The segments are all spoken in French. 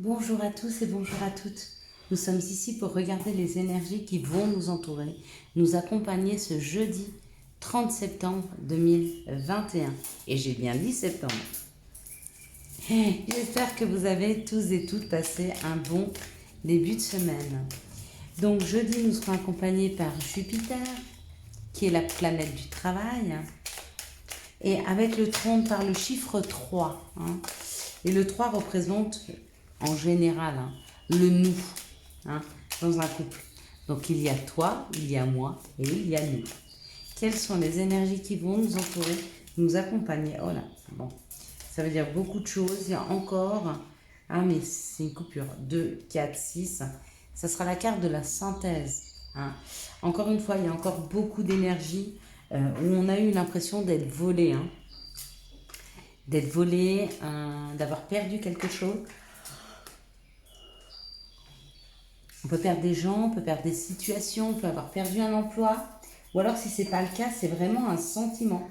Bonjour à tous et bonjour à toutes. Nous sommes ici pour regarder les énergies qui vont nous entourer, nous accompagner ce jeudi 30 septembre 2021. Et j'ai bien dit septembre. J'espère que vous avez tous et toutes passé un bon début de semaine. Donc jeudi, nous serons accompagnés par Jupiter, qui est la planète du travail, et avec le trône par le chiffre 3. Et le 3 représente en général le nous dans un couple. Donc il y a toi, il y a moi et il y a nous. Quelles sont les énergies qui vont nous entourer, nous accompagner? Oh là, bon, ça veut dire beaucoup de choses. Il y a encore, mais c'est une coupure, 2, 4, 6. Ça sera la carte de la synthèse. Encore une fois, il y a encore beaucoup d'énergie où on a eu l'impression d'être volé. D'être volé, d'avoir perdu quelque chose. On peut perdre des gens, on peut perdre des situations, on peut avoir perdu un emploi. Ou alors, si ce n'est pas le cas, c'est vraiment un sentiment.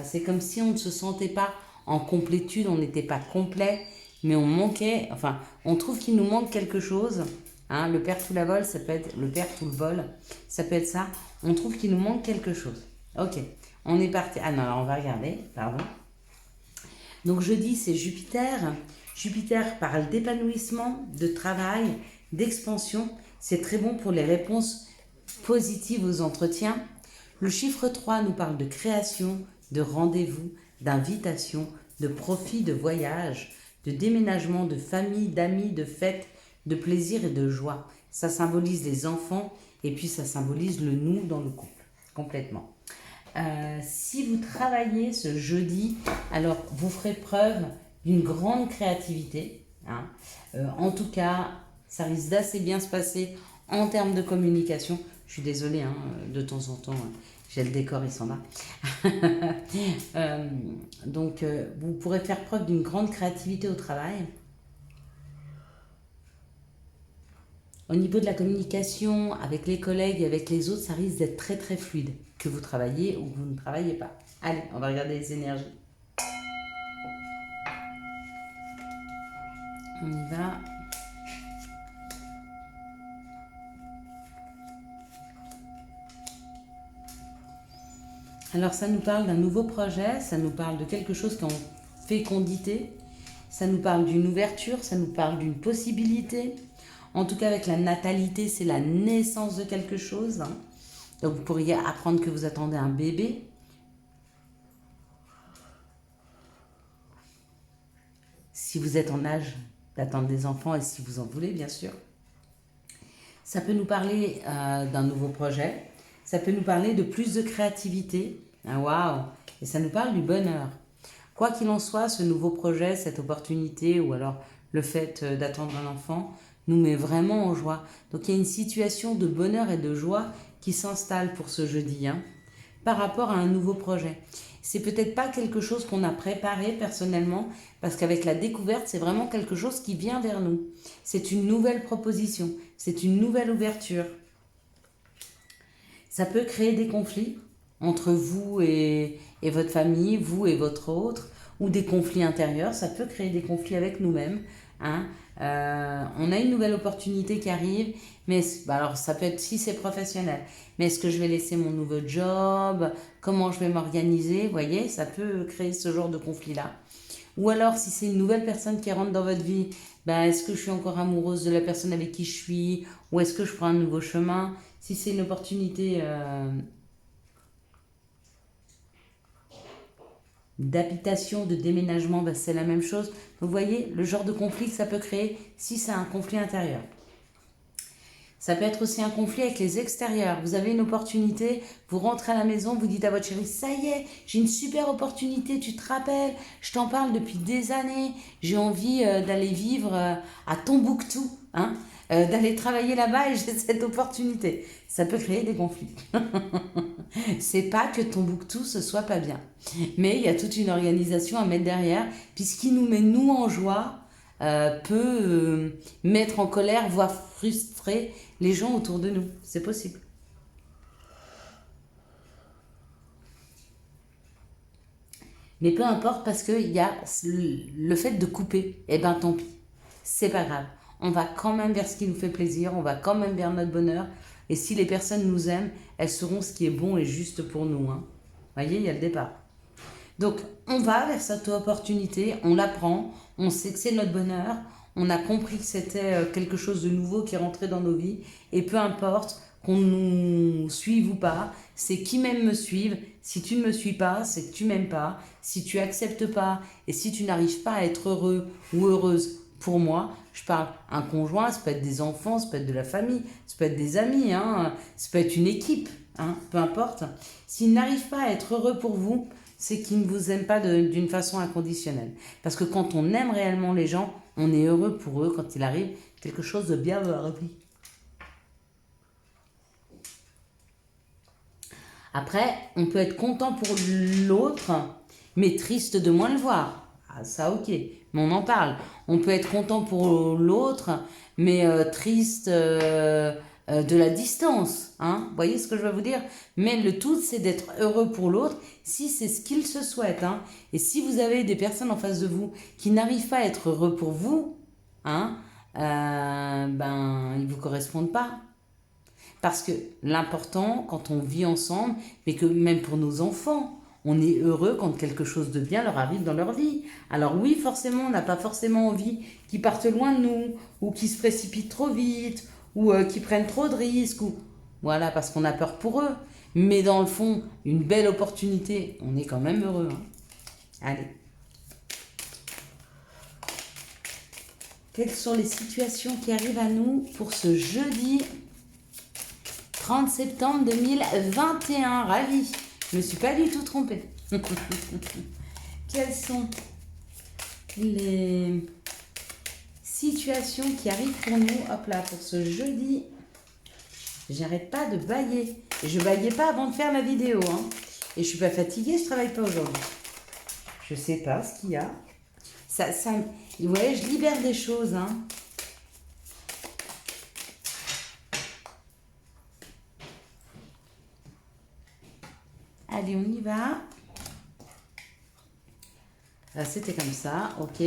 C'est comme si on ne se sentait pas en complétude, on n'était pas complet, mais on manquait, enfin, on trouve qu'il nous manque quelque chose. Le perd tout la vol, ça peut être le perd tout le vol, ça peut être ça. On trouve qu'il nous manque quelque chose. Ok, on est parti. Ah non, alors on va regarder, pardon. Donc jeudi, c'est Jupiter. Jupiter parle d'épanouissement, de travail, d'expansion. C'est très bon pour les réponses positives aux entretiens. Le chiffre 3 nous parle de création, de rendez-vous, d'invitation, de profit, de voyage, de déménagement, de famille, d'amis, de fêtes, de plaisir et de joie. Ça symbolise les enfants et puis ça symbolise le nous dans le couple, complètement. Si vous travaillez ce jeudi, alors vous ferez preuve d'une grande créativité. En tout cas, ça risque d'assez bien se passer en termes de communication. Je suis désolée, de temps en temps, j'ai le décor, il s'en va. Donc, vous pourrez faire preuve d'une grande créativité au travail. Au niveau de la communication avec les collègues et avec les autres, ça risque d'être très très fluide, que vous travaillez ou que vous ne travaillez pas. Allez, on va regarder les énergies. On y va. Alors ça nous parle d'un nouveau projet, ça nous parle de quelque chose qui est en fécondité, ça nous parle d'une ouverture, ça nous parle d'une possibilité. En tout cas, avec la natalité, c'est la naissance de quelque chose. Donc vous pourriez apprendre que vous attendez un bébé. Si vous êtes en âge d'attendre des enfants et si vous en voulez, bien sûr. Ça peut nous parler d'un nouveau projet. Ça peut nous parler de plus de créativité. Waouh! Et ça nous parle du bonheur. Quoi qu'il en soit, ce nouveau projet, cette opportunité ou alors le fait d'attendre un enfant nous met vraiment en joie. Donc il y a une situation de bonheur et de joie qui s'installe pour ce jeudi par rapport à un nouveau projet. C'est peut-être pas quelque chose qu'on a préparé personnellement, parce qu'avec la découverte, c'est vraiment quelque chose qui vient vers nous. C'est une nouvelle proposition, c'est une nouvelle ouverture. Ça peut créer des conflits entre vous et votre famille, vous et votre autre, ou des conflits intérieurs. Ça peut créer des conflits avec nous-mêmes. On a une nouvelle opportunité qui arrive, mais alors ça peut être si c'est professionnel. Mais est-ce que je vais laisser mon nouveau job? Comment je vais m'organiser? Vous voyez, ça peut créer ce genre de conflit-là. Ou alors, si c'est une nouvelle personne qui rentre dans votre vie, est-ce que je suis encore amoureuse de la personne avec qui je suis? Ou est-ce que je prends un nouveau chemin? Si c'est une opportunité d'habitation, de déménagement, c'est la même chose. Vous voyez le genre de conflit que ça peut créer si c'est un conflit intérieur. Ça peut être aussi un conflit avec les extérieurs. Vous avez une opportunité, vous rentrez à la maison, vous dites à votre chérie, ça y est, j'ai une super opportunité, tu te rappelles, je t'en parle depuis des années, j'ai envie d'aller vivre à Tombouctou, d'aller travailler là-bas et j'ai cette opportunité. Ça peut créer des conflits. C'est pas que Tombouctou ce soit pas bien, mais il y a toute une organisation à mettre derrière, puis ce qui nous met nous en joie peut mettre en colère, voire frustrer les gens autour de nous. C'est possible. Mais peu importe, parce qu'il y a le fait de couper. Eh ben tant pis. c'est pas grave. On va quand même vers ce qui nous fait plaisir, on va quand même vers notre bonheur. Et si les personnes nous aiment, elles seront ce qui est bon et juste pour nous. Vous voyez, il y a le départ. Donc, on va vers cette opportunité, on la prend, on sait que c'est notre bonheur, on a compris que c'était quelque chose de nouveau qui est rentré dans nos vies, et peu importe qu'on nous suive ou pas, c'est qui m'aime me suivre. Si tu ne me suis pas, c'est que tu m'aimes pas. Si tu acceptes pas, et si tu n'arrives pas à être heureux ou heureuse pour moi, je parle un conjoint, ça peut être des enfants, ça peut être de la famille, ça peut être des amis, ça peut être une équipe, peu importe. S'ils n'arrivent pas à être heureux pour vous, c'est qu'ils ne vous aiment pas d'une façon inconditionnelle. Parce que quand on aime réellement les gens, on est heureux pour eux quand il arrive quelque chose de bien dans leur vie. Après, on peut être content pour l'autre, mais triste de moins le voir. Ah, ça, ok, mais on en parle. On peut être content pour l'autre, mais triste de la distance. Vous voyez ce que je veux vous dire? Mais le tout, c'est d'être heureux pour l'autre, si c'est ce qu'il se souhaite. Et si vous avez des personnes en face de vous qui n'arrivent pas à être heureux pour vous, ils ne vous correspondent pas. Parce que l'important, quand on vit ensemble, mais que même pour nos enfants, on est heureux quand quelque chose de bien leur arrive dans leur vie. Alors oui, forcément, on n'a pas forcément envie qu'ils partent loin de nous, ou qu'ils se précipitent trop vite, ou qu'ils prennent trop de risques, ou... Voilà, parce qu'on a peur pour eux. Mais dans le fond, une belle opportunité, on est quand même heureux. Allez. Quelles sont les situations qui arrivent à nous pour ce jeudi 30 septembre 2021, ravi. Je ne me suis pas du tout trompée. Quelles sont les situations qui arrivent pour nous, hop là, pour ce jeudi? J'arrête pas de bâiller. Et je bâillais pas avant de faire la vidéo. Et je suis pas fatiguée, je travaille pas aujourd'hui. Je sais pas ce qu'il y a. Ouais, je libère des choses. Allez, on y va. C'était comme ça, ok.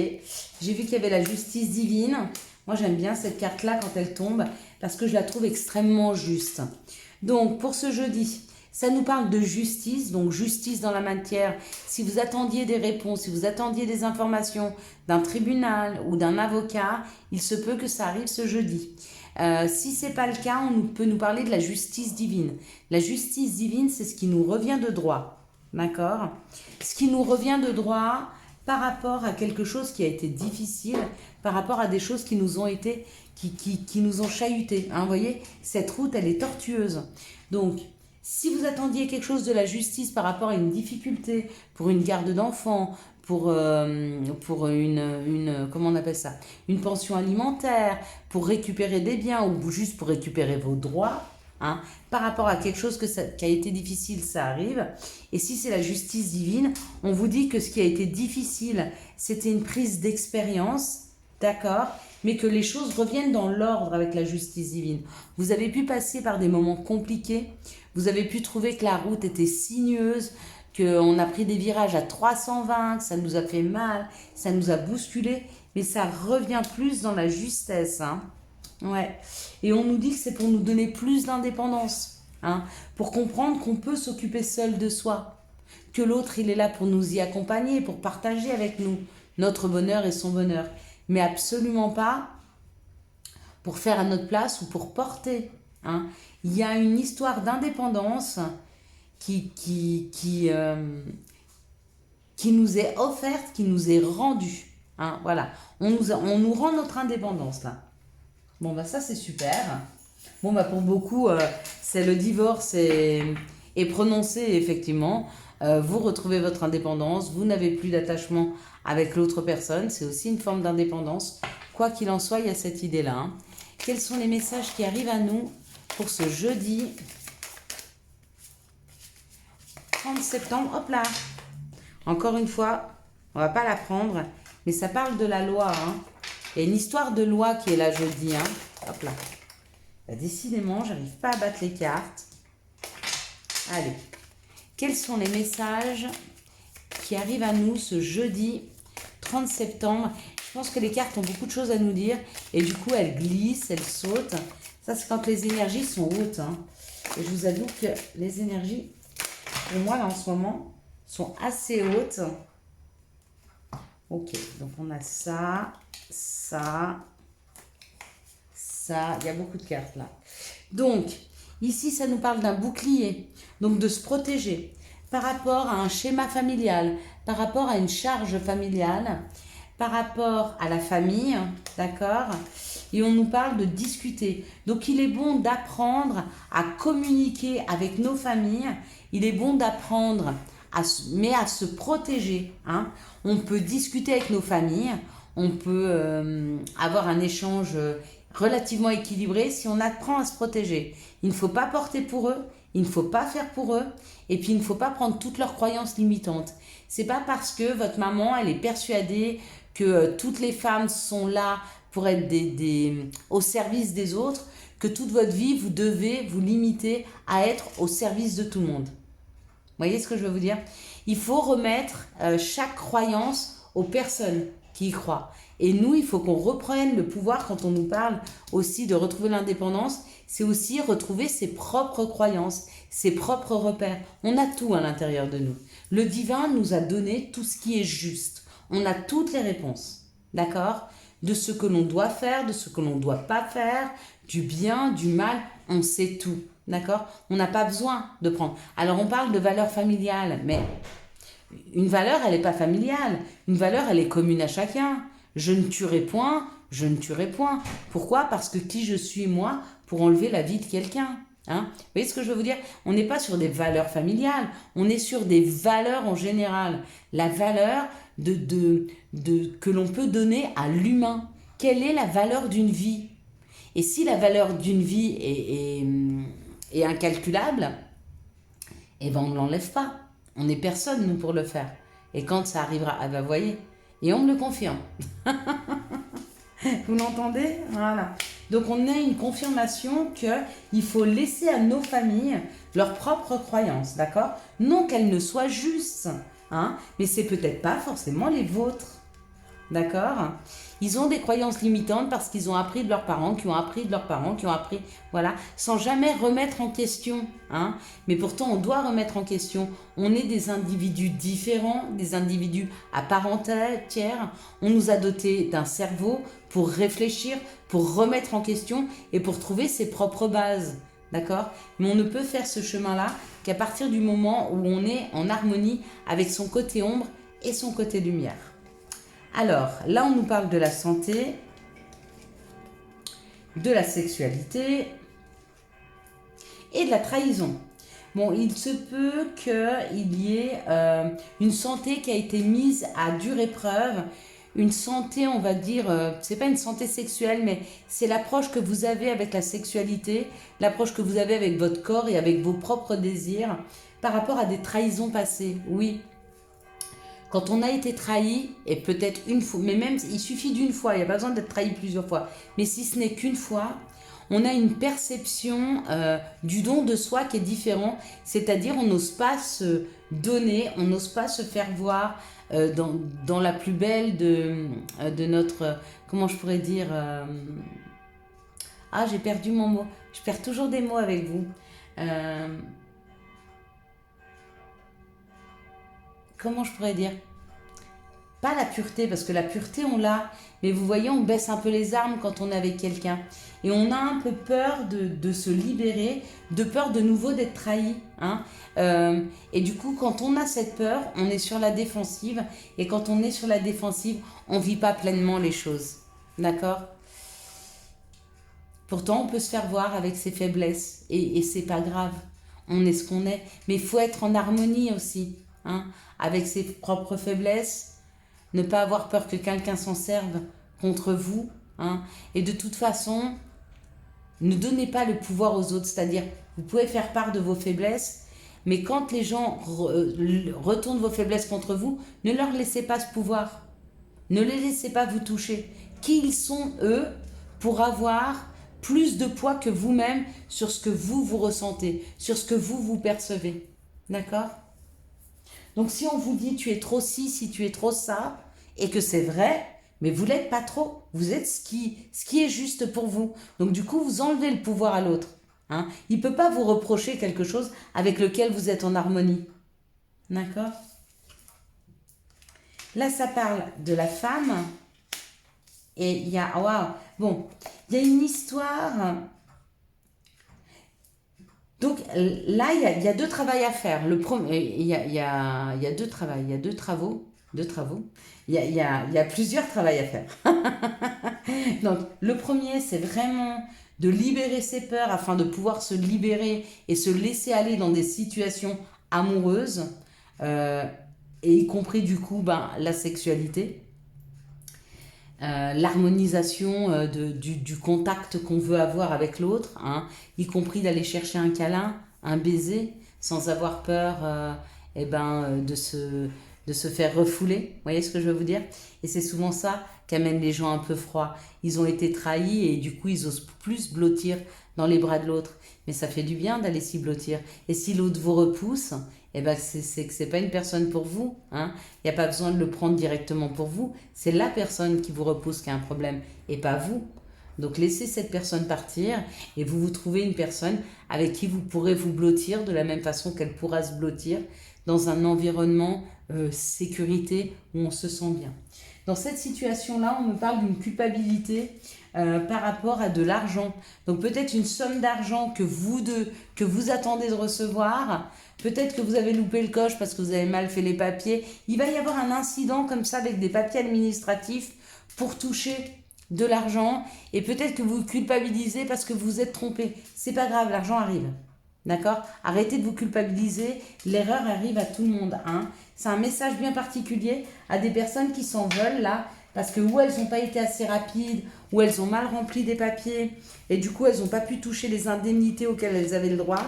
J'ai vu qu'il y avait la justice divine. Moi, j'aime bien cette carte-là quand elle tombe parce que je la trouve extrêmement juste. Donc, pour ce jeudi, ça nous parle de justice, donc justice dans la matière. Si vous attendiez des réponses, si vous attendiez des informations d'un tribunal ou d'un avocat, il se peut que ça arrive ce jeudi. Si ce n'est pas le cas, on peut nous parler de la justice divine. La justice divine, c'est ce qui nous revient de droit. D'accord? Ce qui nous revient de droit par rapport à quelque chose qui a été difficile, par rapport à des choses qui nous ont été, qui nous ont chahuté. Vous voyez, cette route, elle est tortueuse. Donc, si vous attendiez quelque chose de la justice par rapport à une difficulté, pour une garde d'enfants, pour comment on appelle ça, une pension alimentaire, pour récupérer des biens ou juste pour récupérer vos droits, par rapport à quelque chose qui a été difficile, ça arrive. Et si c'est la justice divine, on vous dit que ce qui a été difficile, c'était une prise d'expérience, d'accord, mais que les choses reviennent dans l'ordre avec la justice divine. Vous avez pu passer par des moments compliqués, vous avez pu trouver que la route était sinueuse, qu'on a pris des virages à 320, que ça nous a fait mal, ça nous a bousculé, mais ça revient plus dans la justesse. Ouais. Et on nous dit que c'est pour nous donner plus d'indépendance, pour comprendre qu'on peut s'occuper seul de soi, que l'autre, il est là pour nous y accompagner, pour partager avec nous notre bonheur et son bonheur, mais absolument pas pour faire à notre place ou pour porter. Il y a une histoire d'indépendance qui nous est offerte, qui nous est rendue. Voilà, on nous rend notre indépendance là. Bon, ça c'est super. Bon, pour beaucoup, c'est le divorce est prononcé, effectivement. Vous retrouvez votre indépendance, vous n'avez plus d'attachement avec l'autre personne, c'est aussi une forme d'indépendance. Quoi qu'il en soit, il y a cette idée-là. Quels sont les messages qui arrivent à nous pour ce jeudi 30 septembre? Hop là. Encore une fois, on va pas la prendre, mais ça parle de la loi. Il y a une histoire de loi qui est là jeudi. Hop là. Décidément, j'arrive pas à battre les cartes. Allez. Quels sont les messages qui arrivent à nous ce jeudi 30 septembre? pense que les cartes ont beaucoup de choses à nous dire. Et du coup, elles glissent, elles sautent. Ça, c'est quand les énergies sont hautes. Hein. Et je vous avoue que les énergies, pour moi, là, en ce moment, sont assez hautes. Ok, donc on a ça, ça, ça. Il y a beaucoup de cartes, là. Donc, ici, ça nous parle d'un bouclier. Donc, de se protéger par rapport à un schéma familial, par rapport à une charge familiale, par rapport à la famille, d'accord? Et on nous parle de discuter. Donc, il est bon d'apprendre à communiquer avec nos familles. Il est bon d'apprendre, mais à se protéger. Hein? On peut discuter avec nos familles. On peut avoir un échange relativement équilibré si on apprend à se protéger. Il ne faut pas porter pour eux. Il ne faut pas faire pour eux. Et puis, il ne faut pas prendre toutes leurs croyances limitantes. C'est pas parce que votre maman, elle est persuadée que toutes les femmes sont là pour être au service des autres, que toute votre vie, vous devez vous limiter à être au service de tout le monde. Vous voyez ce que je veux vous dire? Il faut remettre chaque croyance aux personnes qui y croient. Et nous, il faut qu'on reprenne le pouvoir quand on nous parle aussi de retrouver l'indépendance. C'est aussi retrouver ses propres croyances, ses propres repères. On a tout à l'intérieur de nous. Le divin nous a donné tout ce qui est juste. On a toutes les réponses, d'accord? De ce que l'on doit faire, de ce que l'on ne doit pas faire, du bien, du mal, on sait tout, d'accord? On n'a pas besoin de prendre. Alors on parle de valeur familiale, mais une valeur, elle n'est pas familiale. Une valeur, elle est commune à chacun. Je ne tuerai point, je ne tuerai point. Pourquoi? Parce que qui je suis, moi, pour enlever la vie de quelqu'un? Hein? Vous voyez ce que je veux vous dire? On n'est pas sur des valeurs familiales, on est sur des valeurs en général. La valeur que l'on peut donner à l'humain. Quelle est la valeur d'une vie? Et si la valeur d'une vie est incalculable, eh ben on ne l'enlève pas. On n'est personne, nous, pour le faire. Et quand ça arrivera, ah ben vous voyez, et on me le confirme. Vous l'entendez? Voilà. Donc on a une confirmation qu'il faut laisser à nos familles leurs propres croyances, d'accord? Non qu'elles ne soient justes, hein, mais c'est peut-être pas forcément les vôtres, d'accord? Ils ont des croyances limitantes parce qu'ils ont appris de leurs parents, qui ont appris de leurs parents, qui ont appris, voilà, sans jamais remettre en question, hein. Mais pourtant, on doit remettre en question. On est des individus différents, des individus à part entière. On nous a dotés d'un cerveau pour réfléchir, pour remettre en question et pour trouver ses propres bases, d'accord? Mais on ne peut faire ce chemin-là qu'à partir du moment où on est en harmonie avec son côté ombre et son côté lumière. Alors, là, on nous parle de la santé, de la sexualité et de la trahison. Bon, il se peut qu'il y ait une santé qui a été mise à dure épreuve, une santé, on va dire, c'est pas une santé sexuelle, mais c'est l'approche que vous avez avec la sexualité, l'approche que vous avez avec votre corps et avec vos propres désirs par rapport à des trahisons passées, oui. Quand on a été trahi, et peut-être une fois, mais même il suffit d'une fois, il n'y a pas besoin d'être trahi plusieurs fois, mais si ce n'est qu'une fois, on a une perception du don de soi qui est différent, c'est-à-dire on n'ose pas se donner, on n'ose pas se faire voir dans la plus belle de notre, comment je pourrais dire, ah j'ai perdu mon mot, je perds toujours des mots avec vous, comment je pourrais dire? Pas la pureté, parce que la pureté, on l'a. Mais vous voyez, on baisse un peu les armes quand on est avec quelqu'un. Et on a un peu peur de se libérer, de peur de nouveau d'être trahi. Hein. Et du coup, quand on a cette peur, on est sur la défensive. Et quand on est sur la défensive, on ne vit pas pleinement les choses. D'accord? Pourtant, on peut se faire voir avec ses faiblesses. Et c'est pas grave. On est ce qu'on est. Mais il faut être en harmonie aussi. Hein, avec ses propres faiblesses. Ne pas avoir peur que quelqu'un s'en serve contre vous. Hein. Et de toute façon, ne donnez pas le pouvoir aux autres. C'est-à-dire, vous pouvez faire part de vos faiblesses, mais quand les gens retournent vos faiblesses contre vous, ne leur laissez pas ce pouvoir. Ne les laissez pas vous toucher. Qui ils sont, eux, pour avoir plus de poids que vous-même sur ce que vous ressentez, sur ce que vous percevez. D'accord ? Donc si on vous dit tu es trop ci, si tu es trop ça, et que c'est vrai, mais vous l'êtes pas trop. Vous êtes ce qui est juste pour vous. Donc du coup, vous enlevez le pouvoir à l'autre. Hein. Il ne peut pas vous reprocher quelque chose avec lequel vous êtes en harmonie. D'accord? Là, ça parle de la femme. Et il y a... Waouh! Bon, il y a une histoire... Donc là, il y a deux travaux à faire. Le premier, il y a deux travaux. Il y a deux travaux. Il y a plusieurs travaux à faire. Donc, le premier, c'est vraiment de libérer ses peurs afin de pouvoir se libérer et se laisser aller dans des situations amoureuses, et y compris du coup la sexualité. L'harmonisation du contact qu'on veut avoir avec l'autre, hein, y compris d'aller chercher un câlin, un baiser, sans avoir peur de se faire refouler. Vous voyez ce que je veux vous dire? Et c'est souvent ça qu'amène les gens un peu froids. Ils ont été trahis et du coup, ils osent plus blottir dans les bras de l'autre. Mais ça fait du bien d'aller s'y blottir. Et si l'autre vous repousse, c'est que c'est pas une personne pour vous. Hein. Il n'y a pas besoin de le prendre directement pour vous. C'est la personne qui vous repousse qui a un problème et pas vous. Donc laissez cette personne partir et vous trouvez une personne avec qui vous pourrez vous blottir de la même façon qu'elle pourra se blottir dans un environnement sécurité où on se sent bien. Dans cette situation-là, on me parle d'une culpabilité par rapport à de l'argent. Donc peut-être une somme d'argent que vous attendez de recevoir. Peut-être que vous avez loupé le coche parce que vous avez mal fait les papiers. Il va y avoir un incident comme ça avec des papiers administratifs pour toucher de l'argent. Et peut-être que vous vous culpabilisez parce que vous vous êtes trompé. C'est pas grave, l'argent arrive. D'accord? Arrêtez de vous culpabiliser. L'erreur arrive à tout le monde. Hein. C'est un message bien particulier à des personnes qui s'en veulent là. Parce que ou elles n'ont pas été assez rapides, ou elles ont mal rempli des papiers. Et du coup, elles n'ont pas pu toucher les indemnités auxquelles elles avaient le droit.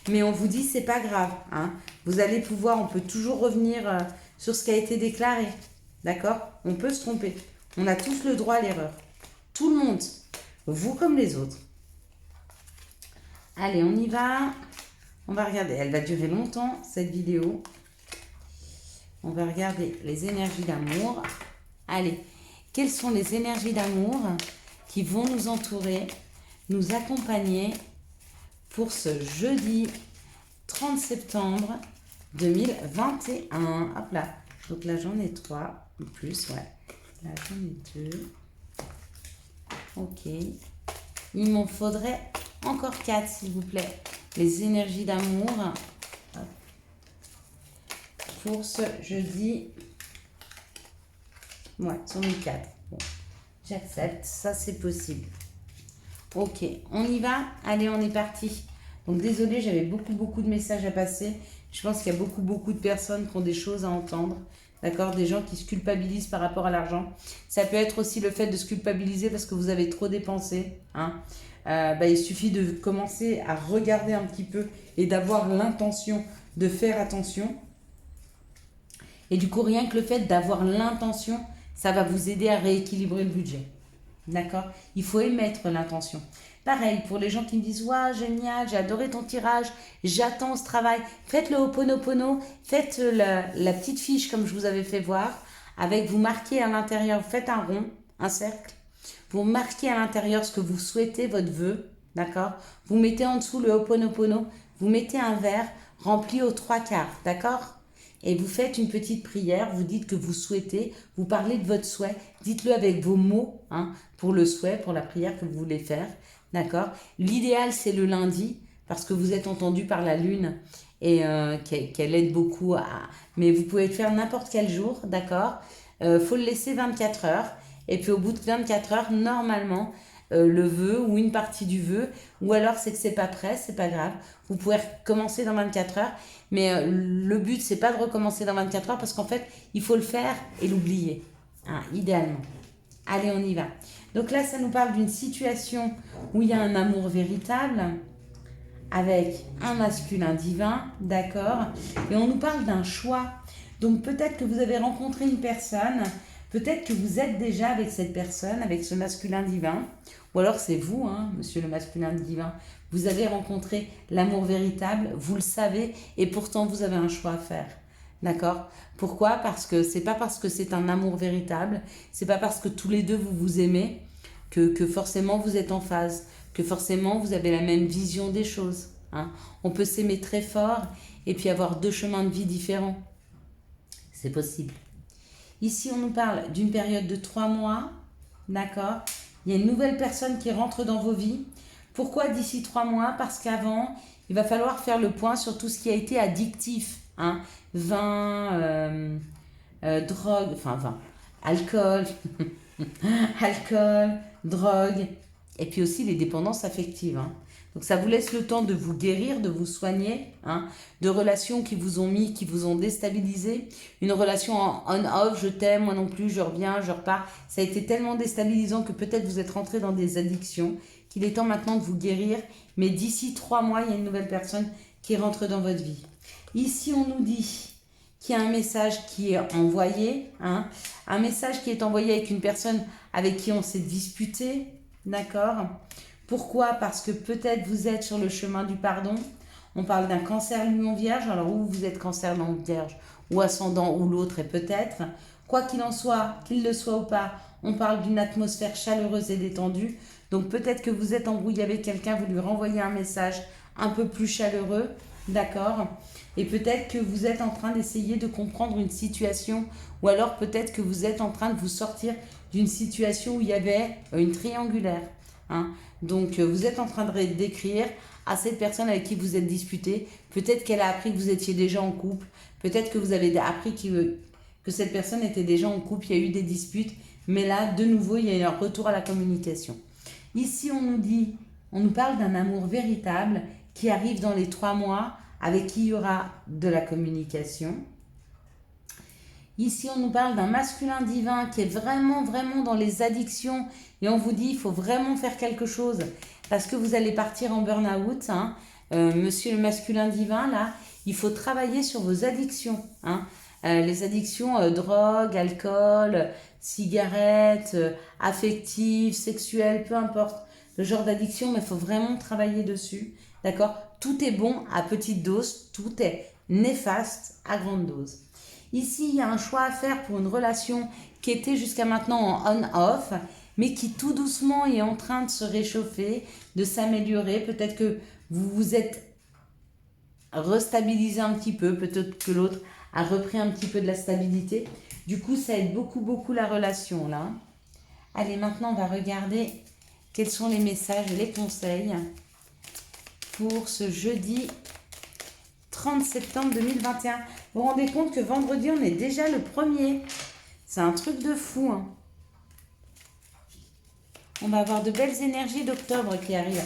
Mais on vous dit, c'est pas grave. Hein. Vous allez pouvoir, on peut toujours revenir sur ce qui a été déclaré. D'accord? On peut se tromper. On a tous le droit à l'erreur. Tout le monde. Vous comme les autres. Allez, on y va. On va regarder. Elle va durer longtemps, cette vidéo. On va regarder les énergies d'amour. Allez, quelles sont les énergies d'amour qui vont nous entourer, nous accompagner pour ce jeudi 30 septembre 2021. Hop là. Donc là, j'en ai 3 ou plus, ouais. Là, j'en ai 2. Ok. Il m'en faudrait encore 4, s'il vous plaît. Les énergies d'amour pour ce jeudi. Ouais, j'en ai 4. Bon, j'accepte, ça c'est possible. Ok, on y va? Allez, on est parti. Donc désolé, j'avais beaucoup de messages à passer. Je pense qu'il y a beaucoup de personnes qui ont des choses à entendre. D'accord? Des gens qui se culpabilisent par rapport à l'argent. Ça peut être aussi le fait de se culpabiliser parce que vous avez trop dépensé. Hein? Il suffit de commencer à regarder un petit peu et d'avoir l'intention de faire attention. Et du coup, rien que le fait d'avoir l'intention, ça va vous aider à rééquilibrer le budget. D'accord? Il faut émettre l'intention. Pareil, pour les gens qui me disent « Waouh, génial, j'ai adoré ton tirage, j'attends ce travail ». Faites le Ho'oponopono, faites la petite fiche comme je vous avais fait voir, avec vous marquez à l'intérieur, vous faites un rond, un cercle, vous marquez à l'intérieur ce que vous souhaitez, votre vœu, d'accord? Vous mettez en dessous le Ho'oponopono, vous mettez un verre rempli aux 3/4, d'accord? Et vous faites une petite prière, vous dites que vous souhaitez, vous parlez de votre souhait, dites-le avec vos mots, hein, pour le souhait, pour la prière que vous voulez faire, d'accord? L'idéal, c'est le lundi, parce que vous êtes entendu par la lune et qu'elle aide beaucoup Mais vous pouvez le faire n'importe quel jour, d'accord? Faut le laisser 24 heures, et puis au bout de 24 heures, normalement, le vœu ou une partie du vœu, ou alors c'est que c'est pas prêt, c'est pas grave. Vous pouvez recommencer dans 24 heures, mais le but c'est pas de recommencer dans 24 heures parce qu'en fait il faut le faire et l'oublier, hein, idéalement. Allez, on y va. Donc là, ça nous parle d'une situation où il y a un amour véritable avec un masculin divin, d'accord? Et on nous parle d'un choix. Donc peut-être que vous avez rencontré une personne. Peut-être que vous êtes déjà avec cette personne, avec ce masculin divin, ou alors c'est vous, hein, monsieur le masculin divin. Vous avez rencontré l'amour véritable, vous le savez, et pourtant vous avez un choix à faire. D'accord? Pourquoi? Parce que c'est pas parce que c'est un amour véritable, c'est pas parce que tous les deux vous vous aimez que forcément vous êtes en phase, que forcément vous avez la même vision des choses. Hein. On peut s'aimer très fort et puis avoir deux chemins de vie différents. C'est possible. Ici, on nous parle d'une période de 3 mois. D'accord? Il y a une nouvelle personne qui rentre dans vos vies. Pourquoi d'ici 3 mois? Parce qu'avant, il va falloir faire le point sur tout ce qui a été addictif. Hein? Vin, drogue, enfin vin, alcool, alcool, drogue, et puis aussi les dépendances affectives. Hein. Donc ça vous laisse le temps de vous guérir, de vous soigner, hein, de relations qui vous ont mis, qui vous ont déstabilisé. Une relation en on-off, je t'aime, moi non plus, je reviens, je repars. Ça a été tellement déstabilisant que peut-être vous êtes rentré dans des addictions, qu'il est temps maintenant de vous guérir. Mais d'ici 3 mois, il y a une nouvelle personne qui rentre dans votre vie. Ici, on nous dit qu'il y a un message qui est envoyé, hein, un message qui est envoyé avec une personne avec qui on s'est disputé, d'accord? Pourquoi? Parce que peut-être vous êtes sur le chemin du pardon. On parle d'un cancer lion vierge, alors où vous êtes cancer lion vierge, ou ascendant, ou l'autre est peut-être. Quoi qu'il en soit, qu'il le soit ou pas, on parle d'une atmosphère chaleureuse et détendue. Donc peut-être que vous êtes embrouillé avec quelqu'un, vous lui renvoyez un message un peu plus chaleureux, d'accord? Et peut-être que vous êtes en train d'essayer de comprendre une situation, ou alors peut-être que vous êtes en train de vous sortir d'une situation où il y avait une triangulaire. Hein. Donc vous êtes en train de décrire à cette personne avec qui vous êtes disputé, peut-être qu'elle a appris que vous étiez déjà en couple, peut-être que vous avez appris que cette personne était déjà en couple, il y a eu des disputes, mais là, de nouveau, il y a eu un retour à la communication. Ici, on nous parle d'un amour véritable qui arrive dans les 3 mois, avec qui il y aura de la communication. Ici, on nous parle d'un masculin divin qui est vraiment, vraiment dans les addictions. Et on vous dit, il faut vraiment faire quelque chose parce que vous allez partir en burn-out. Hein. Monsieur le masculin divin, là, il faut travailler sur vos addictions. Hein. Les addictions drogue, alcool, cigarettes, affectives, sexuelles, peu importe le genre d'addiction, mais il faut vraiment travailler dessus. D'accord? Tout est bon à petite dose, tout est néfaste à grande dose. Ici, il y a un choix à faire pour une relation qui était jusqu'à maintenant en on-off, mais qui tout doucement est en train de se réchauffer, de s'améliorer. Peut-être que vous vous êtes restabilisé un petit peu, peut-être que l'autre a repris un petit peu de la stabilité. Du coup, ça aide beaucoup, beaucoup la relation là. Allez, maintenant, on va regarder quels sont les messages et les conseils pour ce jeudi 30 septembre 2021. Vous vous rendez compte que vendredi, on est déjà le 1er. C'est un truc de fou. Hein. On va avoir de belles énergies d'octobre qui arrivent.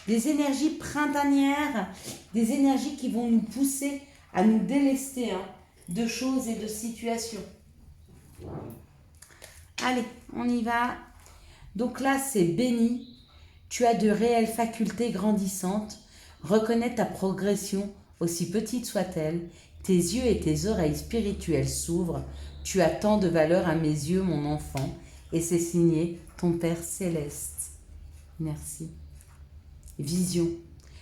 Des énergies printanières, des énergies qui vont nous pousser à nous délester de choses et de situations. Allez, on y va. Donc là, c'est béni. Tu as de réelles facultés grandissantes. Reconnais ta progression, aussi petite soit-elle. Tes yeux et tes oreilles spirituelles s'ouvrent. Tu as tant de valeur à mes yeux, mon enfant. Et c'est signé ton Père Céleste. Merci. Vision.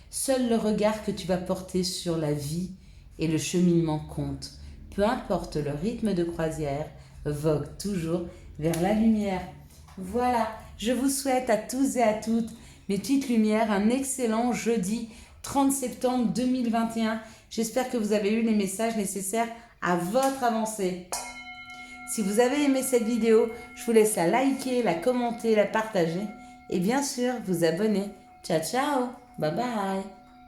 Seul le regard que tu vas porter sur la vie et le cheminement compte. Peu importe le rythme de croisière, vogue toujours vers la lumière. Voilà, je vous souhaite à tous et à toutes, mes petites lumières, un excellent jeudi 30 septembre 2021. J'espère que vous avez eu les messages nécessaires à votre avancée. Si vous avez aimé cette vidéo, je vous laisse la liker, la commenter, la partager et bien sûr vous abonner. Ciao ciao, bye bye.